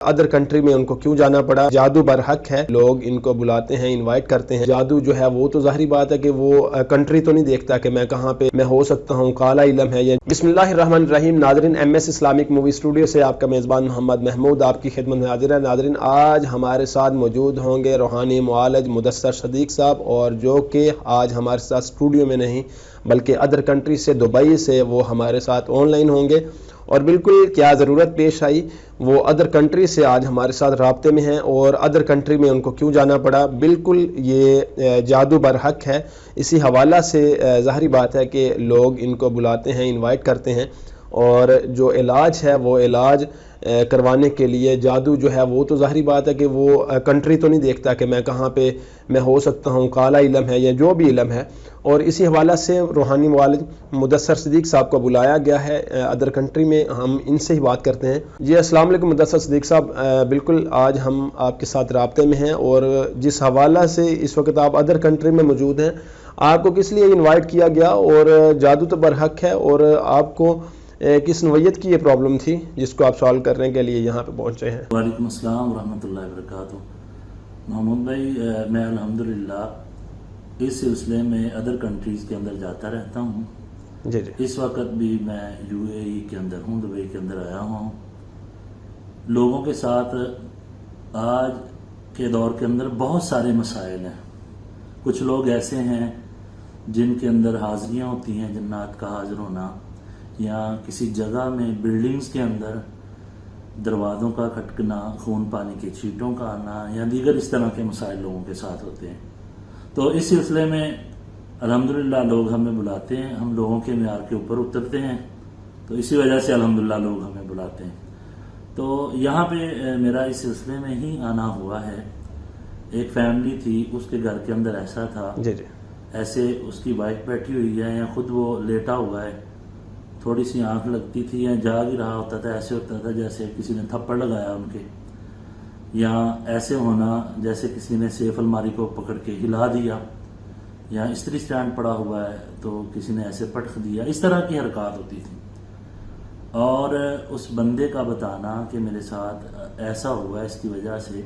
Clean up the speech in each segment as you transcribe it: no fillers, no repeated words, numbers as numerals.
Other country में उनको क्यों जाना पड़ा। जादू बरहक है, लोग इनको बुलाते हैं, इनवाइट करते हैं। जादू जो है वो तो जाहिर बात है कि वो कंट्री तो नहीं देखता कि मैं कहाँ पे मैं हो सकता हूँ, काला इलम है ये। बिस्मिल्लाहिर्रहमानिर्रहीम। Nadreen, MS Islamic movie studio से आपका मेज़बान मोहम्मद महमूद आपकी खिदमत में हाजिर है। नादरीन, आज हमारे साथ मौजूद होंगे रूहानी मुआलिज मुदस्सर सदीक साहब, और जो कि आज हमारे साथ स्टूडियो में नहीं बल्कि अदर कंट्री से, दुबई से वो हमारे साथ ऑनलाइन होंगे। और बिल्कुल क्या ज़रूरत पेश आई, वो अदर कंट्री से आज हमारे साथ राब्ते में हैं और अदर कंट्री में उनको क्यों जाना पड़ा। बिल्कुल ये जादू बरहक है। इसी हवाला से ज़ाहिर बात है कि लोग इनको बुलाते हैं, इनवाइट करते हैं, और जो इलाज है वो इलाज करवाने के लिए जादू जो है वो तो ज़ाहिर बात है कि वो कंट्री तो नहीं देखता कि मैं कहाँ पे मैं हो सकता हूँ, काला इलम है या जो भी इलम है। और इसी हवाला से रूहानी मुआलिज मुदस्सर सदीक साहब को बुलाया गया है अदर कंट्री में। हम इनसे ही बात करते हैं। जी अस्सलाम वालेकुम मुदस्सर सदीक साहब, बिल्कुल आज हम आपके साथ राब्ते में हैं, और जिस हवाला से इस वक्त आप अदर कंट्री में मौजूद हैं, आपको किस लिए इन्वाइट किया गया, और जादू तो बरहक है, और आपको किस नोयत की ये प्रॉब्लम थी जिसको आप सॉल्व करने के लिए यहाँ पे पहुँचे हैं। वालेकुम अस्सलाम रहमतुल्लाहि व बरकातुहू। महमूद भाई, मैं अल्हम्दुलिल्लाह इस सिलसिले में अदर कंट्रीज़ के अंदर जाता रहता हूँ। जी जी। इस वक्त भी मैं UAE के अंदर हूँ, दुबई के अंदर आया हुआ हूँ। लोगों के साथ आज के दौर के अंदर बहुत सारे मसाइल हैं। कुछ लोग ऐसे हैं जिनके अंदर हाजिरियाँ होती हैं, जन्नात का हाजिर होना, या किसी जगह में बिल्डिंग्स के अंदर दरवाज़ों का खटकना, खून पानी की छींटों का आना, या दीगर इस तरह के मसाइल लोगों के साथ होते हैं। तो इस सिलसिले में अल्हम्दुलिल्लाह लोग हमें बुलाते हैं, हम लोगों के मेयार के ऊपर उतरते हैं, तो इसी वजह से अल्हम्दुलिल्लाह लोग हमें बुलाते हैं। तो यहाँ पे मेरा इस सिलसिले में ही आना हुआ है। एक फैमिली थी, उसके घर के अंदर ऐसा था, जी जी। ऐसे उसकी वाइफ बैठी हुई है या खुद वो लेटा हुआ है, थोड़ी सी आंख लगती थी या जाग ही रहा होता था, ऐसे होता था जैसे किसी ने थप्पड़ लगाया उनके, या ऐसे होना जैसे किसी ने सेफ अलमारी को पकड़ के हिला दिया, या इस्त्री स्टैंड पड़ा हुआ है तो किसी ने ऐसे पटक दिया। इस तरह की हरकत होती थी। और उस बंदे का बताना कि मेरे साथ ऐसा हुआ, इसकी वजह से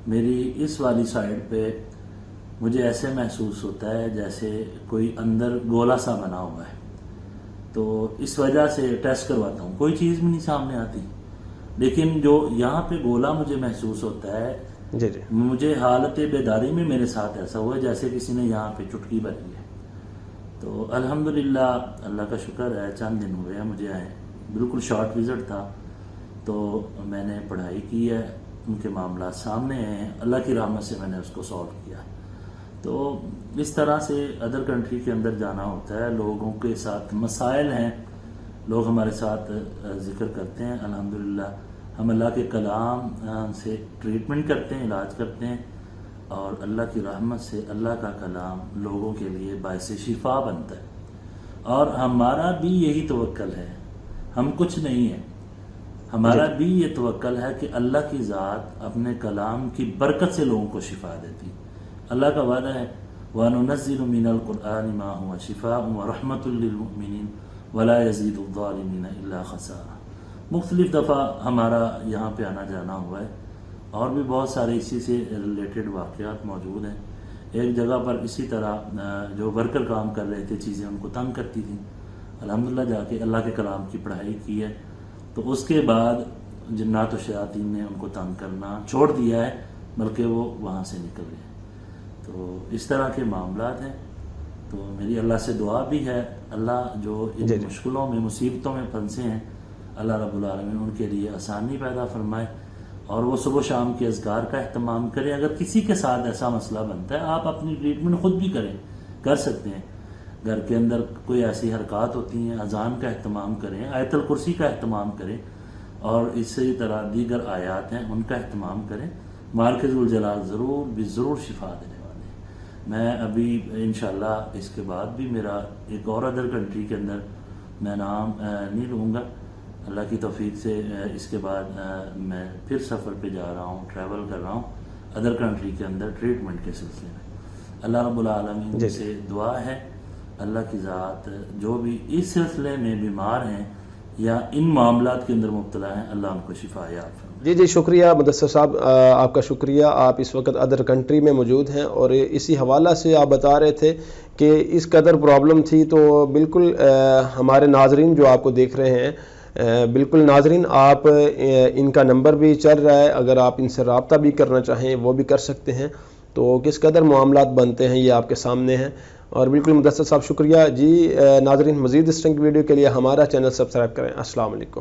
मेरी इस वाली साइड पे मुझे ऐसे महसूस होता है जैसे कोई अंदर गोला सा बना हुआ है। तो इस वजह से टेस्ट करवाता हूँ, कोई चीज़ भी नहीं सामने आती, लेकिन जो यहाँ पे गोला मुझे महसूस होता है, जी जी। मुझे हालत बेदारी में मेरे साथ ऐसा हुआ है जैसे किसी ने यहाँ पे चुटकी भरी है। तो अल्हम्दुलिल्लाह, अल्लाह का शुक्र है, चंद दिन हुए हैं मुझे आए, बिल्कुल शॉर्ट विजिट था, तो मैंने पढ़ाई की है, उनके मामला सामने हैं, अल्लाह की रहमत से मैंने उसको सॉल्व किया। तो इस तरह से अदर कंट्री के अंदर जाना होता है, लोगों के साथ मसाइल हैं, लोग हमारे साथ जिक्र करते हैं। अल्हम्दुलिल्लाह हम अल्लाह के कलाम से ट्रीटमेंट करते हैं, इलाज करते हैं, और अल्लाह की रहमत से अल्लाह का कलाम लोगों के लिए बाइस शिफा बनता है। और हमारा भी यही तवक्कल है, हम कुछ नहीं है, हमारा भी ये तवक्कल है कि अल्लाह की ज़ात अपने कलाम की बरकत से लोगों को शिफा देती। अल्लाह का वादा है, वनुनज़्ज़िलु मिनल क़ुरआनि मा हुवा शिफ़ाउन व रहमतुल लिल मुमिनीन वला यज़ीदु ज़्ज़ालिमीन इल्ला ख़सारा। मुख्तलिफ दफ़ा हमारा यहाँ पे आना जाना हुआ है, और भी बहुत सारे इसी से रिलेटेड वाक़यात मौजूद हैं। एक जगह पर इसी तरह जो वर्कर काम कर रहे थे, चीज़ें उनको तंग करती थी, अल्हम्दुलिल्लाह जाके अल्लाह के कलाम की पढ़ाई की है, तो उसके बाद जिन्नात व शयातीन ने उनको तंग करना छोड़ दिया है, बल्कि वो वहाँ से निकल गए। तो इस तरह के मामलात हैं। तो मेरी अल्लाह से दुआ भी है, अल्लाह जो इन मुश्किलों में, मुसीबतों में फंसे हैं, अल्लाह रब्बुल आलमीन उनके लिए आसानी पैदा फरमाए, और वो सुबह शाम के अज़कार का अहतमाम करें। अगर किसी के साथ ऐसा मसला बनता है, आप अपनी ट्रीटमेंट खुद भी कर सकते हैं। घर के अंदर कोई ऐसी हरकत होती हैं, अजान का अहतमाम करें, आयतुल कुर्सी का अहतमाम करें, और इसी तरह दीगर आयात हैं उनका अहतमाम करें। मालिक ज़ुल जलाल ज़रूर शिफा देने वाले हैं। मैं अभी इंशाअल्लाह इसके बाद भी मेरा एक और अदर कंट्री के अंदर मैं नाम नहीं लूँगा, अल्लाह की तौफीक से इसके बाद मैं फिर सफ़र पे जा रहा हूँ, ट्रैवल कर रहा हूँ अदर कंट्री के अंदर ट्रीटमेंट के सिलसिले में। अल्लाह रब्बुल आलमीन से दुआ है, अल्लाह की ज़ात जो भी इस सिलसिले में बीमार हैं یا ان معاملات کے اندر مبتلا ہیں، اللہ ان کو شفا یاب فرمائے۔ جی شکریہ مدثر صاحب، آپ کا شکریہ۔ آپ اس وقت ادر کنٹری میں موجود ہیں اور اسی حوالہ سے آپ بتا رہے تھے کہ اس قدر پرابلم تھی، تو بالکل ہمارے ناظرین جو آپ کو دیکھ رہے ہیں، بالکل ناظرین آپ ان کا نمبر بھی چل رہا ہے، اگر آپ ان سے رابطہ بھی کرنا چاہیں وہ بھی کر سکتے ہیں۔ تو کس قدر معاملات بنتے ہیں یہ آپ کے سامنے ہیں، اور بالکل مدثر صاحب شکریہ۔ جی ناظرین، مزید اس طرح کی ویڈیو کے لیے ہمارا چینل سبسکرائب کریں۔ السلام علیکم۔